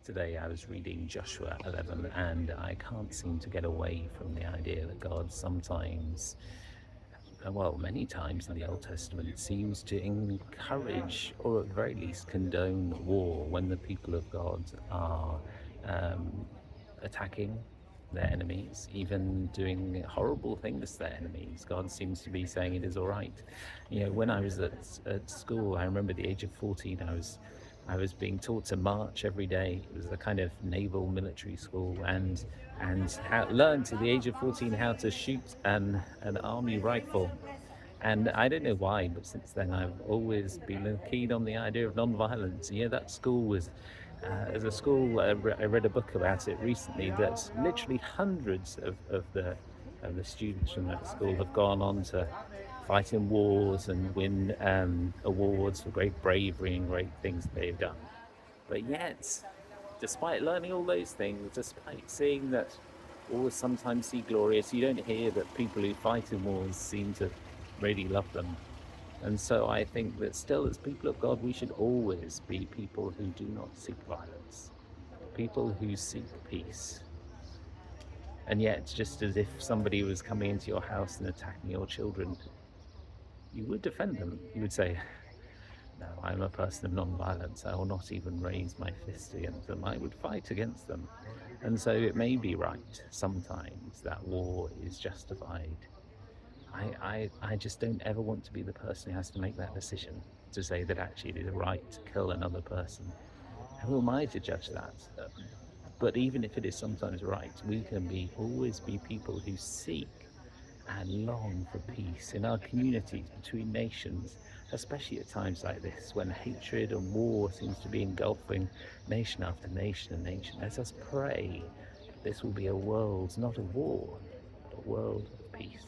Today I was reading Joshua 11 and I can't seem to get away from the idea that God sometimes, well, many times in the Old Testament, seems to encourage or at the very least condone war when the people of God are um, attacking their enemies, even doing horrible things to their enemies. God seems to be saying it is all right. When I was at school, I remember the age of 14, I was being taught to march every day. It was a kind of naval military school, and learned at the age of 14 how to shoot an army rifle. And I don't know why, but since then I've always been keen on the idea of non-violence. That school was, as a school, I read a book about it recently. That literally hundreds of the students from that school have gone on to fight in wars and win awards for great bravery and great things that they've done. But yet, despite learning all those things, despite seeing that wars sometimes see glorious, you don't hear that people who fight in wars seem to really love them. And so I think that still, as people of God, we should always be people who do not seek violence, people who seek peace. And yet, just as if somebody was coming into your house and attacking your children, you would defend them. You would say, no, I'm a person of non-violence. I will not even raise my fist against them. I would fight against them. And so it may be right sometimes that war is justified. I just don't ever want to be the person who has to make that decision to say that actually it is right to kill another person. Who am I to judge that? But even if it is sometimes right, we can always be people who seek and long for peace in our communities, between nations, especially at times like this when hatred and war seems to be engulfing nation after nation and nation. Let us pray this will be a world not of war, but a world of peace.